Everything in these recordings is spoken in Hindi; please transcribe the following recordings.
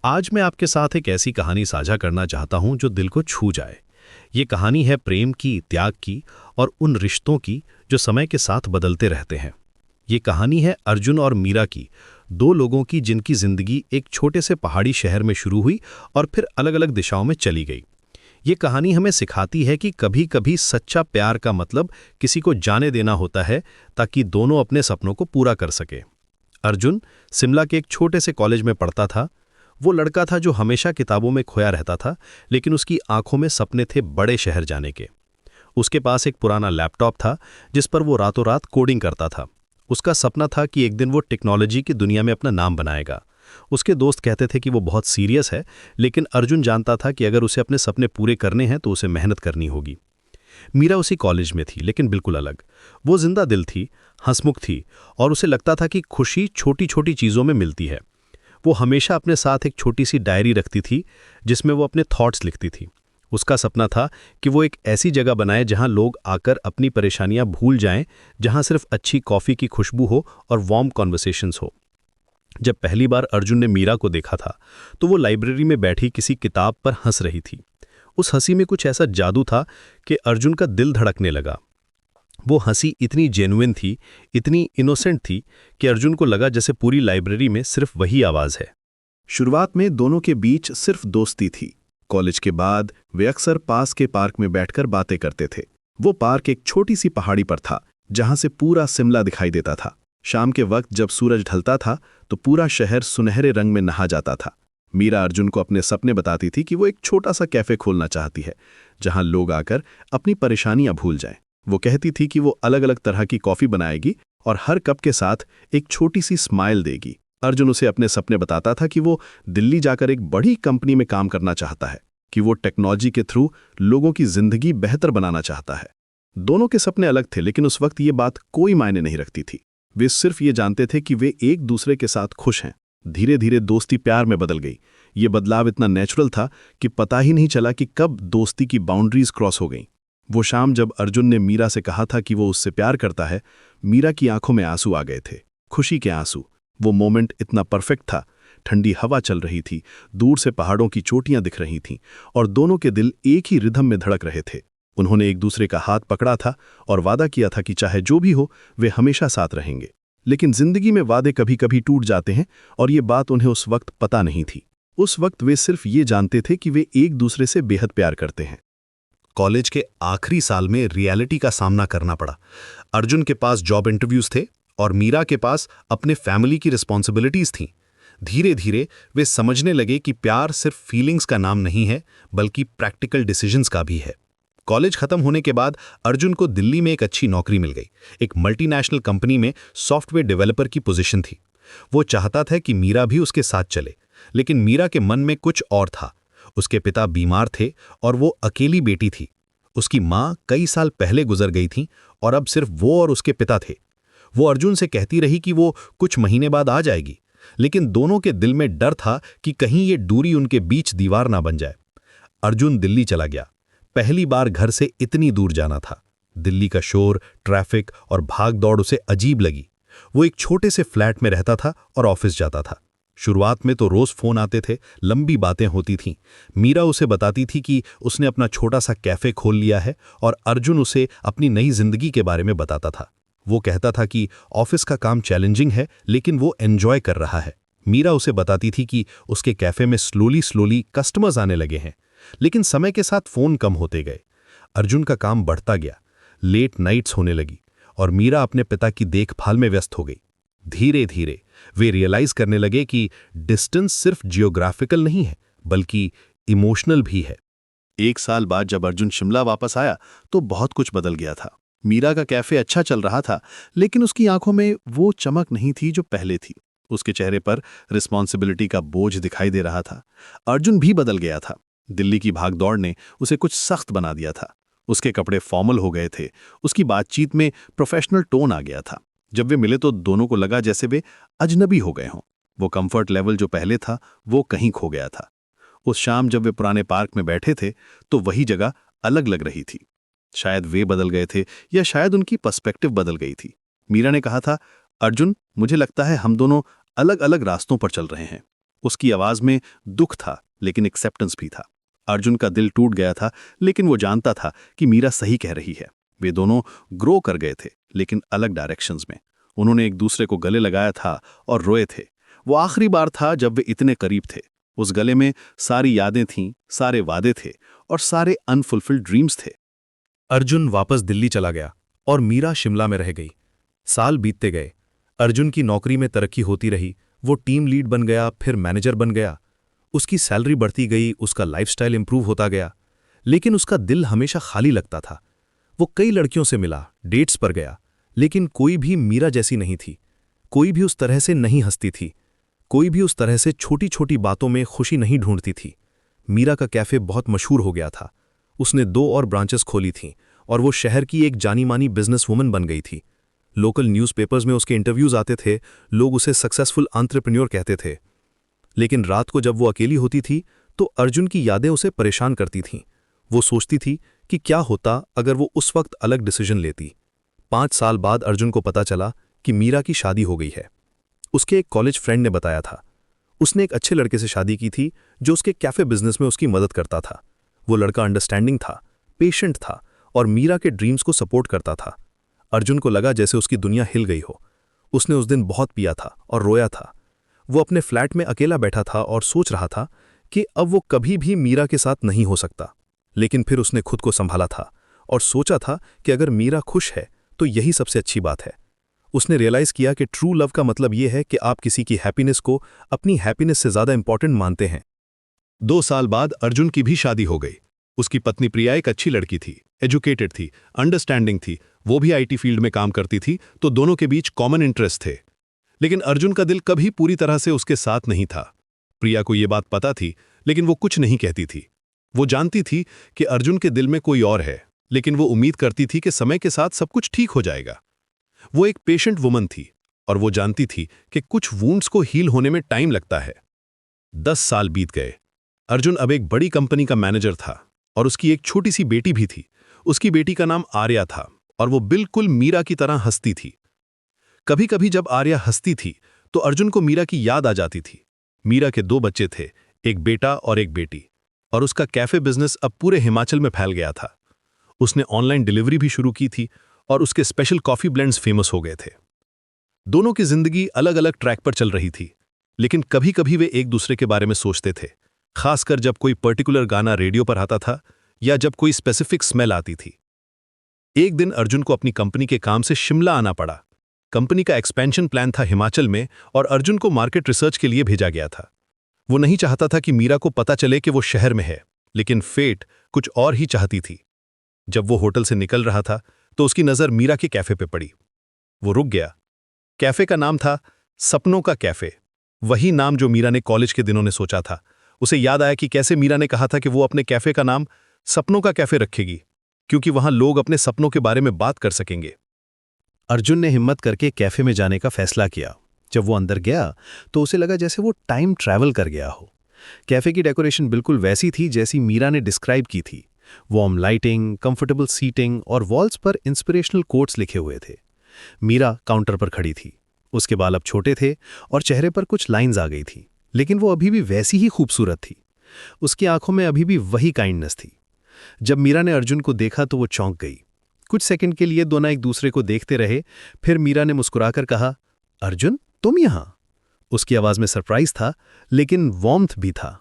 आज मैं आपके साथ एक ऐसी कहानी साझा करना चाहता हूं जो दिल को छू जाए। ये कहानी है प्रेम की, त्याग की और उन रिश्तों की जो समय के साथ बदलते रहते हैं। ये कहानी है अर्जुन और मीरा की, दो लोगों की जिनकी जिंदगी एक छोटे से पहाड़ी शहर में शुरू हुई और फिर अलग-अलग दिशाओं में चली गई। ये कहानी हमें सिखाती है कि कभी-कभी सच्चा प्यार का मतलब किसी को जाने देना होता है ताकि दोनों अपने सपनों को पूरा कर सके। अर्जुन शिमला के एक छोटे से कॉलेज में पढ़ता था। वो लड़का था जो हमेशा किताबों में खोया रहता था, लेकिन उसकी आंखों में सपने थे बड़े शहर जाने के। उसके पास एक पुराना लैपटॉप था जिस पर वो रातों रात कोडिंग करता था। उसका सपना था कि एक दिन वो टेक्नोलॉजी की दुनिया में अपना नाम बनाएगा। उसके दोस्त कहते थे कि वो बहुत सीरियस है, लेकिन अर्जुन जानता था कि अगर उसे अपने सपने पूरे करने हैं तो उसे मेहनत करनी होगी। मीरा उसी कॉलेज में थी, लेकिन बिल्कुल अलग। वो जिंदा दिल थी, हंसमुख थी और उसे लगता था कि खुशी छोटी छोटी चीज़ों में मिलती है। वो हमेशा अपने साथ एक छोटी सी डायरी रखती थी जिसमें वो अपने थॉट्स लिखती थी। उसका सपना था कि वो एक ऐसी जगह बनाए जहां लोग आकर अपनी परेशानियां भूल जाएं, जहां सिर्फ अच्छी कॉफ़ी की खुशबू हो और वार्म कॉन्वर्सेशंस हो। जब पहली बार अर्जुन ने मीरा को देखा था तो वो लाइब्रेरी में बैठी किसी किताब पर हंस रही थी। उस हंसी में कुछ ऐसा जादू था कि अर्जुन का दिल धड़कने लगा। वो हंसी इतनी जेन्युइन थी, इतनी इनोसेंट थी कि अर्जुन को लगा जैसे पूरी लाइब्रेरी में सिर्फ वही आवाज है। शुरुआत में दोनों के बीच सिर्फ दोस्ती थी। कॉलेज के बाद वे अक्सर पास के पार्क में बैठकर बातें करते थे। वो पार्क एक छोटी सी पहाड़ी पर था जहां से पूरा शिमला दिखाई देता था। शाम के वक्त जब सूरज ढलता था तो पूरा शहर सुनहरे रंग में नहा जाता था। मीरा अर्जुन को अपने सपने बताती थी कि वो एक छोटा सा कैफे खोलना चाहती है जहां लोग आकर अपनी परेशानियां भूल जाएं। वो कहती थी कि वो अलग अलग तरह की कॉफी बनाएगी और हर कप के साथ एक छोटी सी स्माइल देगी। अर्जुन उसे अपने सपने बताता था कि वो दिल्ली जाकर एक बड़ी कंपनी में काम करना चाहता है, कि वो टेक्नोलॉजी के थ्रू लोगों की जिंदगी बेहतर बनाना चाहता है। दोनों के सपने अलग थे, लेकिन उस वक्त ये बात कोई मायने नहीं रखती थी। वे सिर्फ ये जानते थे कि वे एक दूसरे के साथ खुश हैं। धीरे धीरे दोस्ती प्यार में बदल गई। ये बदलाव इतना नेचुरल था कि पता ही नहीं चला कि कब दोस्ती की बाउंड्रीज क्रॉस हो गईं। वो शाम जब अर्जुन ने मीरा से कहा था कि वो उससे प्यार करता है, मीरा की आंखों में आंसू आ गए थे, खुशी के आंसू। वो मोमेंट इतना परफेक्ट था। ठंडी हवा चल रही थी, दूर से पहाड़ों की चोटियां दिख रही थीं और दोनों के दिल एक ही रिदम में धड़क रहे थे। उन्होंने एक दूसरे का हाथ पकड़ा था और वादा किया था कि चाहे जो भी हो वे हमेशा साथ रहेंगे। लेकिन जिंदगी में वादे कभी कभी टूट जाते हैं और ये बात उन्हें उस वक्त पता नहीं थी। उस वक्त वे सिर्फ ये जानते थे कि वे एक दूसरे से बेहद प्यार करते हैं। कॉलेज के आखिरी साल में रियलिटी का सामना करना पड़ा। अर्जुन के पास जॉब इंटरव्यूज थे और मीरा के पास अपने फैमिली की रिस्पॉन्सिबिलिटीज थीं। धीरे धीरे वे समझने लगे कि प्यार सिर्फ फीलिंग्स का नाम नहीं है, बल्कि प्रैक्टिकल डिसीजंस का भी है। कॉलेज खत्म होने के बाद अर्जुन को दिल्ली में एक अच्छी नौकरी मिल गई। एक मल्टीनेशनल कंपनी में सॉफ्टवेयर डेवलपर की पोजीशन थी। वो चाहता था कि मीरा भी उसके साथ चले, लेकिन मीरा के मन में कुछ और था। उसके पिता बीमार थे और वो अकेली बेटी थी। उसकी माँ कई साल पहले गुजर गई थी और अब सिर्फ वो और उसके पिता थे। वो अर्जुन से कहती रही कि वो कुछ महीने बाद आ जाएगी, लेकिन दोनों के दिल में डर था कि कहीं ये दूरी उनके बीच दीवार ना बन जाए। अर्जुन दिल्ली चला गया। पहली बार घर से इतनी दूर जाना था। दिल्ली का शोर, ट्रैफिक और भाग दौड़ उसे अजीब लगी। वो एक छोटे से फ्लैट में रहता था और ऑफिस जाता था। शुरुआत में तो रोज फोन आते थे, लंबी बातें होती थीं। मीरा उसे बताती थी कि उसने अपना छोटा सा कैफे खोल लिया है और अर्जुन उसे अपनी नई जिंदगी के बारे में बताता था। वो कहता था कि ऑफिस का काम चैलेंजिंग है, लेकिन वो एंजॉय कर रहा है। मीरा उसे बताती थी कि उसके कैफे में स्लोली कस्टमर्स आने लगे हैं, लेकिन समय के साथ फोन कम होते गए। अर्जुन का काम बढ़ता गया, लेट नाइट्स होने लगी और मीरा अपने पिता की देखभाल में व्यस्त हो गई। धीरे धीरे वे रियलाइज करने लगे कि डिस्टेंस सिर्फ जियोग्राफिकल नहीं है, बल्कि इमोशनल भी है। एक साल बाद जब अर्जुन शिमला वापस आया तो बहुत कुछ बदल गया था। मीरा का कैफे अच्छा चल रहा था, लेकिन उसकी आंखों में वो चमक नहीं थी जो पहले थी। उसके चेहरे पर रिस्पॉन्सिबिलिटी का बोझ दिखाई दे रहा था। अर्जुन भी बदल गया था। दिल्ली की भागदौड़ ने उसे कुछ सख्त बना दिया था। उसके कपड़े फॉर्मल हो गए थे, उसकी बातचीत में प्रोफेशनल टोन आ गया था। जब वे मिले तो दोनों को लगा जैसे वे अजनबी हो गए हों। वो कंफर्ट लेवल जो पहले था वो कहीं खो गया था। उस शाम जब वे पुराने पार्क में बैठे थे तो वही जगह अलग लग रही थी। शायद वे बदल गए थे या शायद उनकी पर्सपेक्टिव बदल गई थी। मीरा ने कहा था, अर्जुन, मुझे लगता है हम दोनों अलग अलग रास्तों पर चल रहे हैं। उसकी आवाज में दुख था, लेकिन एक्सेप्टेंस भी था। अर्जुन का दिल टूट गया था, लेकिन वो जानता था कि मीरा सही कह रही है। वे दोनों ग्रो कर गए थे, लेकिन अलग डायरेक्शंस में। उन्होंने एक दूसरे को गले लगाया था और रोए थे। वो आखिरी बार था जब वे इतने करीब थे। उस गले में सारी यादें थीं, सारे वादे थे और सारे अनफुलफिल्ड ड्रीम्स थे। अर्जुन वापस दिल्ली चला गया और मीरा शिमला में रह गई। साल बीतते गए। अर्जुन की नौकरी में तरक्की होती रही। वो टीम लीड बन गया, फिर मैनेजर बन गया। उसकी सैलरी बढ़ती गई, उसका लाइफस्टाइल इंप्रूव होता गया। लेकिन उसका दिल हमेशा खाली लगता था। वो कई लड़कियों से मिला, डेट्स पर गया, लेकिन कोई भी मीरा जैसी नहीं थी। कोई भी उस तरह से नहीं हंसती थी। कोई भी उस तरह से छोटी छोटी बातों में खुशी नहीं ढूंढती थी। मीरा का कैफे बहुत मशहूर हो गया था। उसने 2 और ब्रांचेस खोली थीं और वो शहर की एक जानी मानी बिजनेस वुमन बन गई थी। लोकल न्यूज़पेपर्स में उसके इंटरव्यूज आते थे। लोग उसे सक्सेसफुल एंटरप्रेन्योर कहते थे। लेकिन रात को जब वो अकेली होती थी तो अर्जुन की यादें उसे परेशान करती थीं। वो सोचती थी कि क्या होता अगर वो उस वक्त अलग डिसीजन लेती। 5 साल बाद अर्जुन को पता चला कि मीरा की शादी हो गई है। उसके एक कॉलेज फ्रेंड ने बताया था। उसने एक अच्छे लड़के से शादी की थी जो उसके कैफे बिजनेस में उसकी मदद करता था। वो लड़का अंडरस्टैंडिंग था, पेशेंट था और मीरा के ड्रीम्स को सपोर्ट करता था। अर्जुन को लगा जैसे उसकी दुनिया हिल गई हो। उसने उस दिन बहुत पिया था और रोया था। वो अपने फ्लैट में अकेला बैठा था और सोच रहा था कि अब वो कभी भी मीरा के साथ नहीं हो सकता। लेकिन फिर उसने खुद को संभाला था और सोचा था कि अगर मीरा खुश है तो यही सबसे अच्छी बात है। उसने रियलाइज किया कि ट्रू लव का मतलब यह है कि आप किसी की हैप्पीनेस को अपनी हैप्पीनेस से ज्यादा इंपॉर्टेंट मानते हैं। 2 साल बाद अर्जुन की भी शादी हो गई। उसकी पत्नी प्रिया एक अच्छी लड़की थी, एजुकेटेड थी, अंडरस्टैंडिंग थी। वो भी आईटी फील्ड में काम करती थी, तो दोनों के बीच कॉमन इंटरेस्ट थे। लेकिन अर्जुन का दिल कभी पूरी तरह से उसके साथ नहीं था। प्रिया को ये बात पता थी, लेकिन वो कुछ नहीं कहती थी। वो जानती थी कि अर्जुन के दिल में कोई और है, लेकिन वो उम्मीद करती थी कि समय के साथ सब कुछ ठीक हो जाएगा। वो एक पेशेंट वुमन थी और वो जानती थी कि कुछ वूंड्स को हील होने में टाइम लगता है। 10 साल बीत गए। अर्जुन अब एक बड़ी कंपनी का मैनेजर था और उसकी एक छोटी सी बेटी भी थी। उसकी बेटी का नाम आर्या था और वो बिल्कुल मीरा की तरह हंसती थी। कभी कभी जब आर्या हंसती थी तो अर्जुन को मीरा की याद आ जाती थी। मीरा के 2 बच्चे थे, एक बेटा और एक बेटी, और उसका कैफे बिजनेस अब पूरे हिमाचल में फैल गया था। उसने ऑनलाइन डिलीवरी भी शुरू की थी और उसके स्पेशल कॉफी ब्लेंड्स फेमस हो गए थे। दोनों की जिंदगी अलग अलग ट्रैक पर चल रही थी, लेकिन कभी कभी वे एक दूसरे के बारे में सोचते थे, खासकर जब कोई पर्टिकुलर गाना रेडियो पर आता था या जब कोई स्पेसिफिक स्मेल आती थी। एक दिन अर्जुन को अपनी कंपनी के काम से शिमला आना पड़ा। कंपनी का एक्सपेंशन प्लान था हिमाचल में और अर्जुन को मार्केट रिसर्च के लिए भेजा गया था। वो नहीं चाहता था कि मीरा को पता चले कि वो शहर में है, लेकिन फेट कुछ और ही चाहती थी। जब वो होटल से निकल रहा था तो उसकी नज़र मीरा के कैफे पे पड़ी। वो रुक गया। कैफे का नाम था सपनों का कैफे, वही नाम जो मीरा ने कॉलेज के दिनों ने सोचा था। उसे याद आया कि कैसे मीरा ने कहा था कि वो अपने कैफे का नाम सपनों का कैफे रखेगी, क्योंकि वहां लोग अपने सपनों के बारे में बात कर सकेंगे। अर्जुन ने हिम्मत करके कैफे में जाने का फैसला किया। जब वो अंदर गया तो उसे लगा जैसे वो टाइम ट्रैवल कर गया हो। कैफे की डेकोरेशन बिल्कुल वैसी थी जैसी मीरा ने डिस्क्राइब की थी। वार्म लाइटिंग, कंफर्टेबल सीटिंग और वॉल्स पर इंस्पिरेशनल कोट्स लिखे हुए थे। मीरा काउंटर पर खड़ी थी। उसके बाल अब छोटे थे और चेहरे पर कुछ लाइंस आ गई थी, लेकिन वो अभी भी वैसी ही खूबसूरत थी। उसकी आंखों में अभी भी वही काइंडनेस थी। जब मीरा ने अर्जुन को देखा तो वो चौंक गई। कुछ सेकंड के लिए दोनों एक दूसरे को देखते रहे। फिर मीरा ने मुस्कुराकर कहा, अर्जुन, तुम यहां? उसकी आवाज में सरप्राइज था, लेकिन वार्मथ भी था।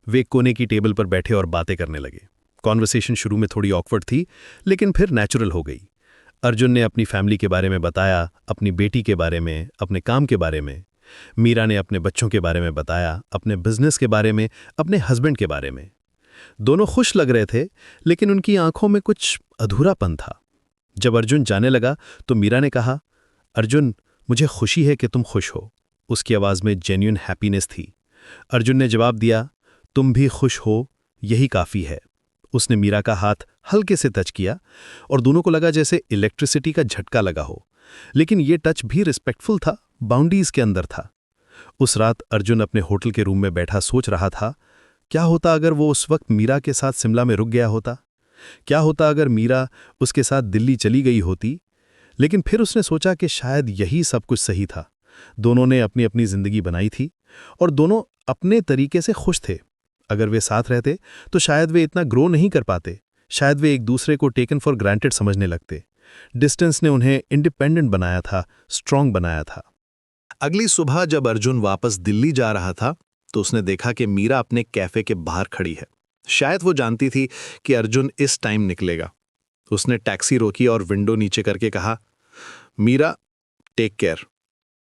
वे कोने की टेबल पर बैठे और बातें करने लगे। कॉन्वर्सेशन शुरू में थोड़ी ऑकवर्ड थी, लेकिन फिर नेचुरल हो गई। अर्जुन ने अपनी फैमिली के बारे में बताया, अपनी बेटी के बारे में, अपने काम के बारे में। मीरा ने अपने बच्चों के बारे में बताया, अपने बिजनेस के बारे में, अपने हस्बैंड के बारे में। दोनों खुश लग रहे थे, लेकिन उनकी आंखों में कुछ अधूरापन था। जब अर्जुन जाने लगा तो मीरा ने कहा, अर्जुन, मुझे खुशी है कि तुम खुश हो। उसकी आवाज में जेन्युइन हैप्पीनेस थी। अर्जुन ने जवाब दिया, तुम भी खुश हो, यही काफी है। उसने मीरा का हाथ हल्के से टच किया और दोनों को लगा जैसे इलेक्ट्रिसिटी का झटका लगा हो, लेकिन ये टच भी रिस्पेक्टफुल था, बाउंड्रीज के अंदर था। उस रात अर्जुन अपने होटल के रूम में बैठा सोच रहा था, क्या होता अगर वो उस वक्त मीरा के साथ शिमला में रुक गया होता? क्या होता अगर मीरा उसके साथ दिल्ली चली गई होती? लेकिन फिर उसने सोचा कि शायद यही सब कुछ सही था। दोनों ने अपनी अपनी जिंदगी बनाई थी और दोनों अपने तरीके से खुश थे। अगर वे साथ रहते तो शायद वे इतना ग्रो नहीं कर पाते, शायद वे एक दूसरे को टेकन फॉर ग्रांटेड समझने लगते। डिस्टेंस ने उन्हें इंडिपेंडेंट बनाया था, स्ट्रांग बनाया था। अगली सुबह जब अर्जुन वापस दिल्ली जा रहा था तो उसने देखा कि मीरा अपने कैफे के बाहर खड़ी है। शायद वो जानती थी कि अर्जुन इस टाइम निकलेगा। उसने टैक्सी रोकी और विंडो नीचे करके कहा, मीरा, टेक केयर।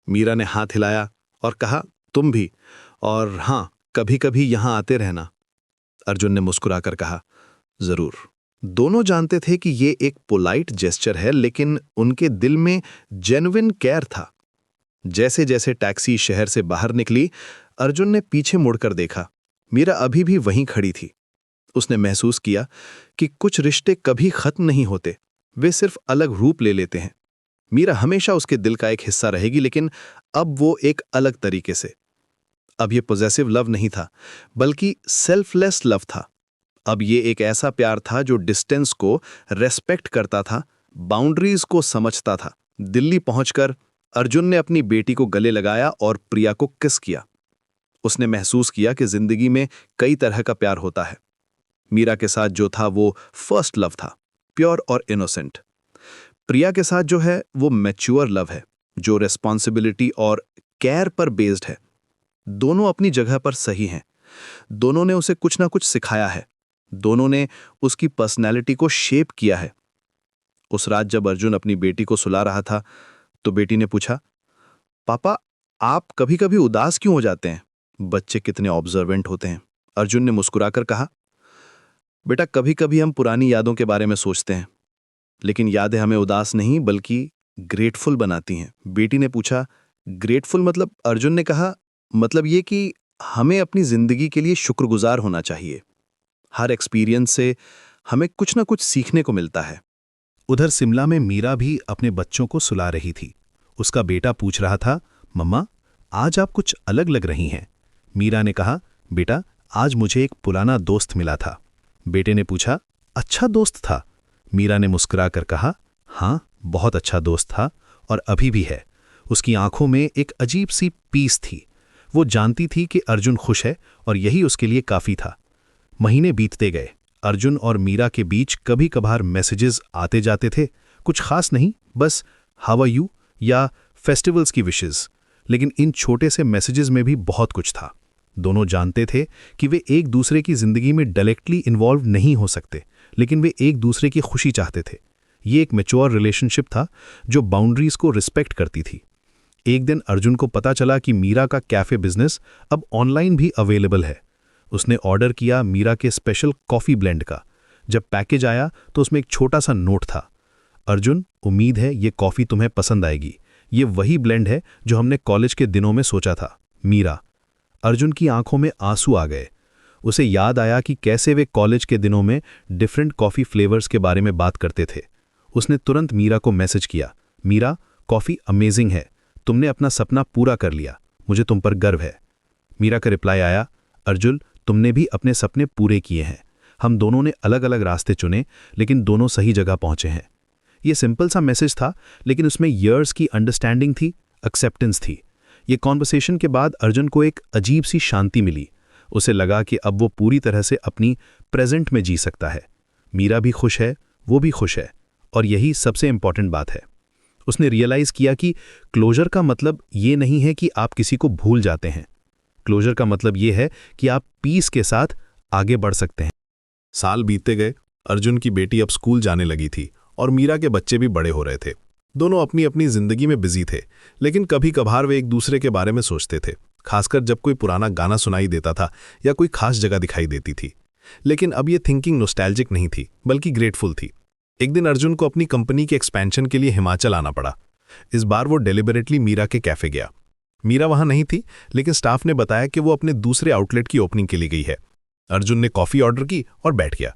मीरा ने हाथ हिलाया और कहा, तुम भी, और हाँ, कभी कभी यहां आते रहना। अर्जुन ने मुस्कुराकर कहा, जरूर। दोनों जानते थे कि ये एक पोलाइट जेस्चर है, लेकिन उनके दिल में जेन्युइन केयर था। जैसे जैसे टैक्सी शहर से बाहर निकली, अर्जुन ने पीछे मुड़कर देखा। मीरा अभी भी वहीं खड़ी थी। उसने महसूस किया कि कुछ रिश्ते कभी खत्म नहीं होते, वे सिर्फ अलग रूप ले लेते हैं। मीरा हमेशा उसके दिल का एक हिस्सा रहेगी, लेकिन अब वो एक अलग तरीके से। अब ये पॉजेसिव लव नहीं था, बल्कि सेल्फलेस लव था। अब ये एक ऐसा प्यार था जो डिस्टेंस को रेस्पेक्ट करता था, बाउंड्रीज को समझता था। दिल्ली पहुंचकर अर्जुन ने अपनी बेटी को गले लगाया और प्रिया को किस किया। उसने महसूस किया कि जिंदगी में कई तरह का प्यार होता है। मीरा के साथ जो था वो फर्स्ट लव था, प्योर और इनोसेंट। प्रिया के साथ जो है वो मैच्योर लव है, जो रिस्पॉन्सिबिलिटी और केयर पर बेस्ड है। दोनों अपनी जगह पर सही हैं। दोनों ने उसे कुछ ना कुछ सिखाया है। दोनों ने उसकी पर्सनैलिटी को शेप किया है। उस रात जब अर्जुन अपनी बेटी को सुला रहा था तो बेटी ने पूछा, पापा, आप कभी कभी उदास क्यों हो जाते हैं? बच्चे कितने ऑब्जर्वेंट होते हैं। अर्जुन ने मुस्कुराकर कहा, बेटा, कभी कभी हम पुरानी यादों के बारे में सोचते हैं, लेकिन यादें हमें उदास नहीं बल्कि ग्रेटफुल बनाती हैं। बेटी ने पूछा, ग्रेटफुल मतलब? अर्जुन ने कहा, मतलब ये कि हमें अपनी जिंदगी के लिए शुक्रगुजार होना चाहिए। हर एक्सपीरियंस से हमें कुछ ना कुछ सीखने को मिलता है। उधर शिमला में मीरा भी अपने बच्चों को सुला रही थी। उसका बेटा पूछ रहा था, मम्मा, आज आप कुछ अलग लग रही हैं। मीरा ने कहा, बेटा, आज मुझे एक पुराना दोस्त मिला था। बेटे ने पूछा, अच्छा दोस्त था? मीरा ने मुस्कुराकर कहा, हाँ, बहुत अच्छा दोस्त था और अभी भी है। उसकी आंखों में एक अजीब सी पीस थी। वो जानती थी कि अर्जुन खुश है और यही उसके लिए काफी था। महीने बीतते गए। अर्जुन और मीरा के बीच कभी कभार मैसेजेस आते जाते थे। कुछ खास नहीं, बस हाउ आर यू या फेस्टिवल्स की विशेस। लेकिन इन छोटे से मैसेजेस में भी बहुत कुछ था। दोनों जानते थे कि वे एक दूसरे की जिंदगी में डायरेक्टली इन्वॉल्व नहीं हो सकते, लेकिन वे एक दूसरे की खुशी चाहते थे। ये एक मैच्योर रिलेशनशिप था जो बाउंड्रीज को रिस्पेक्ट करती थी। एक दिन अर्जुन को पता चला कि मीरा का कैफे बिजनेस अब ऑनलाइन भी अवेलेबल है। उसने ऑर्डर किया मीरा के स्पेशल कॉफी ब्लेंड का। जब पैकेज आया तो उसमें एक छोटा सा नोट था, अर्जुन, उम्मीद है ये कॉफी तुम्हें पसंद आएगी। ये वही ब्लेंड है जो हमने कॉलेज के दिनों में सोचा था, मीरा। अर्जुन की आंखों में आंसू आ गए। उसे याद आया कि कैसे वे कॉलेज के दिनों में डिफरेंट कॉफी फ्लेवर्स के बारे में बात करते थे। उसने तुरंत मीरा को मैसेज किया, मीरा, कॉफी अमेजिंग है, तुमने अपना सपना पूरा कर लिया, मुझे तुम पर गर्व है। मीरा का रिप्लाई आया, अर्जुन, तुमने भी अपने सपने पूरे किए हैं। हम दोनों ने अलग अलग रास्ते चुने, लेकिन दोनों सही जगह पहुंचे हैं। ये सिंपल सा मैसेज था, लेकिन उसमें ईयर्स की अंडरस्टैंडिंग थी, एक्सेप्टेंस थी। ये कॉन्वर्सेशन के बाद अर्जुन को एक अजीब सी शांति मिली। उसे लगा कि अब वो पूरी तरह से अपनी प्रेजेंट में जी सकता है। मीरा भी खुश है, वो भी खुश है, और यही सबसे इंपॉर्टेंट बात है। उसने रियलाइज किया कि क्लोजर का मतलब ये नहीं है कि आप किसी को भूल जाते हैं। क्लोजर का मतलब ये है कि आप पीस के साथ आगे बढ़ सकते हैं। साल बीतते गए। अर्जुन की बेटी अब स्कूल जाने लगी थी और मीरा के बच्चे भी बड़े हो रहे थे। दोनों अपनी अपनी जिंदगी में बिजी थे, लेकिन कभी कभार वे एक दूसरे के बारे में सोचते थे, खासकर जब कोई पुराना गाना सुनाई देता था या कोई खास जगह दिखाई देती थी। लेकिन अब ये थिंकिंग नॉस्टैल्जिक नहीं थी, बल्कि ग्रेटफुल थी। एक दिन अर्जुन को अपनी कंपनी के एक्सपेंशन के लिए हिमाचल आना पड़ा। इस बार वो डेलिबरेटली मीरा के कैफे गया। मीरा वहां नहीं थी, लेकिन स्टाफ ने बताया कि वो अपने दूसरे आउटलेट की ओपनिंग के लिए गई है। अर्जुन ने कॉफी ऑर्डर की और बैठ गया।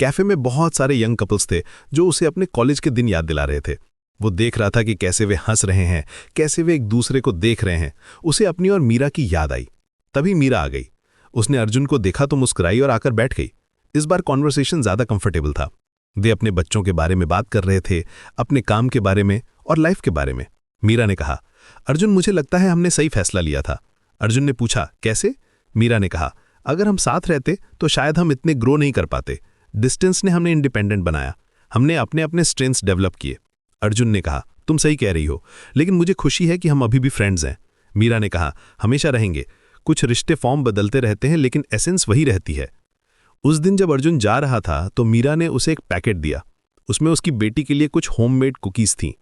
कैफे में बहुत सारे यंग कपल्स थे जो उसे अपने कॉलेज के दिन याद दिला रहे थे। वो देख रहा था कि कैसे वे हंस रहे हैं, कैसे वे एक दूसरे को देख रहे हैं। उसे अपनी और मीरा की याद आई। तभी मीरा आ गई। उसने अर्जुन को देखा तो मुस्कुराई और आकर बैठ गई। इस बार कॉन्वर्सेशन ज्यादा कंफर्टेबल था। वे अपने बच्चों के बारे में बात कर रहे थे, अपने काम के बारे में और लाइफ के बारे में। मीरा ने कहा, अर्जुन, मुझे लगता है हमने सही फैसला लिया था। अर्जुन ने पूछा, कैसे? मीरा ने कहा, अगर हम साथ रहते तो शायद हम इतने ग्रो नहीं कर पाते। डिस्टेंस ने हमें इंडिपेंडेंट बनाया, हमने अपने अपने स्ट्रेंथ्स डेवलप किए। अर्जुन ने कहा, तुम सही कह रही हो, लेकिन मुझे खुशी है कि हम अभी भी फ्रेंड्स हैं। मीरा ने कहा, हमेशा रहेंगे। कुछ रिश्ते फॉर्म बदलते रहते हैं लेकिन एसेंस वही रहती है। उस दिन जब अर्जुन जा रहा था तो मीरा ने उसे एक पैकेट दिया। उसमें उसकी बेटी के लिए कुछ होममेड कुकीज थीं।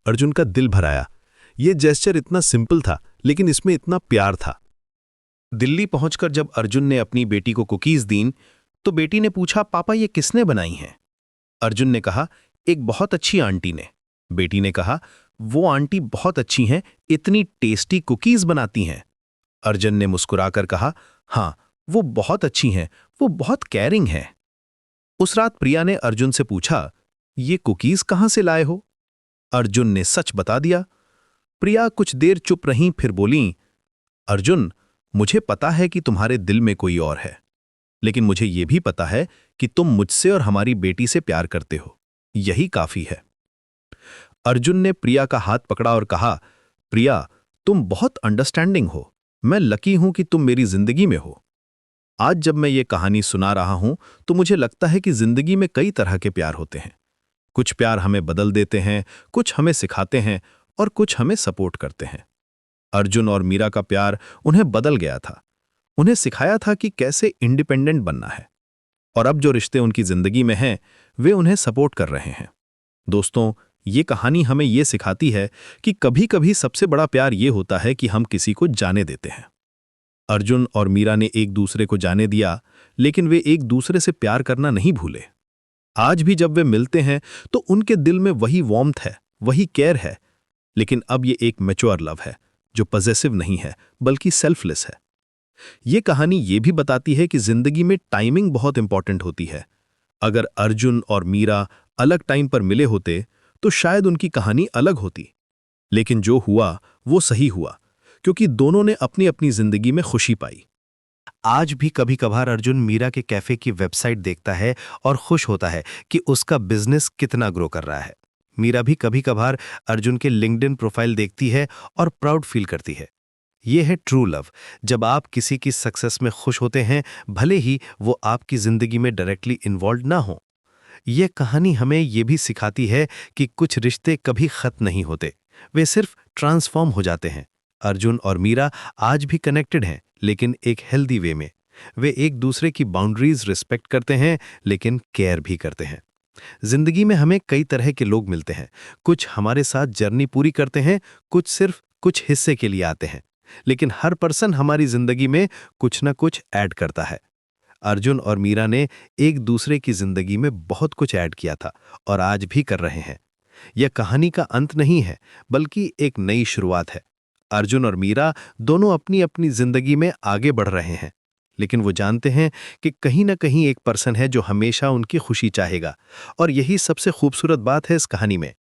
अर्जुन का दिल भर आया। ये जेस्चर इतना सिंपल था लेकिन इसमें इतना प्यार था। दिल्ली पहुंचकर जब अर्जुन ने अपनी बेटी को कुकीज दीं तो बेटी ने पूछा, पापा ये किसने बनाई हैं? अर्जुन ने कहा, एक बहुत अच्छी आंटी ने। बेटी ने कहा, वो आंटी बहुत अच्छी हैं, इतनी टेस्टी कुकीज बनाती हैं। अर्जुन ने मुस्कुराकर कहा, हाँ वो बहुत अच्छी हैं, वो बहुत केयरिंग हैं। उस रात प्रिया ने अर्जुन से पूछा, ये कुकीज कहाँ से लाए हो? अर्जुन ने सच बता दिया। प्रिया कुछ देर चुप रहीं, फिर बोलीं, अर्जुन मुझे पता है कि तुम्हारे दिल में कोई और है, लेकिन मुझे यह भी पता है कि तुम मुझसे और हमारी बेटी से प्यार करते हो, यही काफी है। अर्जुन ने प्रिया का हाथ पकड़ा और कहा, प्रिया तुम बहुत अंडरस्टैंडिंग हो, मैं लकी हूं कि तुम मेरी जिंदगी में हो। आज जब मैं ये कहानी सुना रहा हूं तो मुझे लगता है कि जिंदगी में कई तरह के प्यार होते हैं। कुछ प्यार हमें बदल देते हैं, कुछ हमें सिखाते हैं और कुछ हमें सपोर्ट करते हैं। अर्जुन और मीरा का प्यार उन्हें बदल गया था, उन्हें सिखाया था कि कैसे इंडिपेंडेंट बनना है, और अब जो रिश्ते उनकी जिंदगी में हैं वे उन्हें सपोर्ट कर रहे हैं। दोस्तों, ये कहानी हमें ये सिखाती है कि कभी कभी सबसे बड़ा प्यार ये होता है कि हम किसी को जाने देते हैं। अर्जुन और मीरा ने एक दूसरे को जाने दिया, लेकिन वे एक दूसरे से प्यार करना नहीं भूले। आज भी जब वे मिलते हैं तो उनके दिल में वही वार्मथ है, वही केयर है, लेकिन अब ये एक मैच्योर लव है जो पॉजेसिव नहीं है बल्कि सेल्फलेस है। ये कहानी ये भी बताती है कि जिंदगी में टाइमिंग बहुत इंपॉर्टेंट होती है। अगर अर्जुन और मीरा अलग टाइम पर मिले होते तो शायद उनकी कहानी अलग होती, लेकिन जो हुआ वो सही हुआ, क्योंकि दोनों ने अपनी अपनी जिंदगी में खुशी पाई। आज भी कभी कभार अर्जुन मीरा के कैफे की वेबसाइट देखता है और खुश होता है कि उसका बिजनेस कितना ग्रो कर रहा है। मीरा भी कभी कभार अर्जुन के लिंक्डइन प्रोफाइल देखती है और प्राउड फील करती है। यह है ट्रू लव, जब आप किसी की सक्सेस में खुश होते हैं, भले ही वो आपकी जिंदगी में डायरेक्टली इन्वॉल्व ना हो। यह कहानी हमें यह भी सिखाती है कि कुछ रिश्ते कभी खत्म नहीं होते, वे सिर्फ ट्रांसफॉर्म हो जाते हैं। अर्जुन और मीरा आज भी कनेक्टेड हैं, लेकिन एक हेल्दी वे में। वे एक दूसरे की बाउंड्रीज रिस्पेक्ट करते हैं, लेकिन केयर भी करते हैं। जिंदगी में हमें कई तरह के लोग मिलते हैं, कुछ हमारे साथ जर्नी पूरी करते हैं, कुछ सिर्फ कुछ हिस्से के लिए आते हैं, लेकिन हर पर्सन हमारी जिंदगी में कुछ ना कुछ ऐड करता है। अर्जुन और मीरा ने एक दूसरे की जिंदगी में बहुत कुछ ऐड किया था और आज भी कर रहे हैं। यह कहानी का अंत नहीं है, बल्कि एक नई शुरुआत है। अर्जुन और मीरा दोनों अपनी अपनी जिंदगी में आगे बढ़ रहे हैं, लेकिन वो जानते हैं कि कहीं ना कहीं एक पर्सन है जो हमेशा उनकी खुशी चाहेगा, और यही सबसे खूबसूरत बात है इस कहानी में।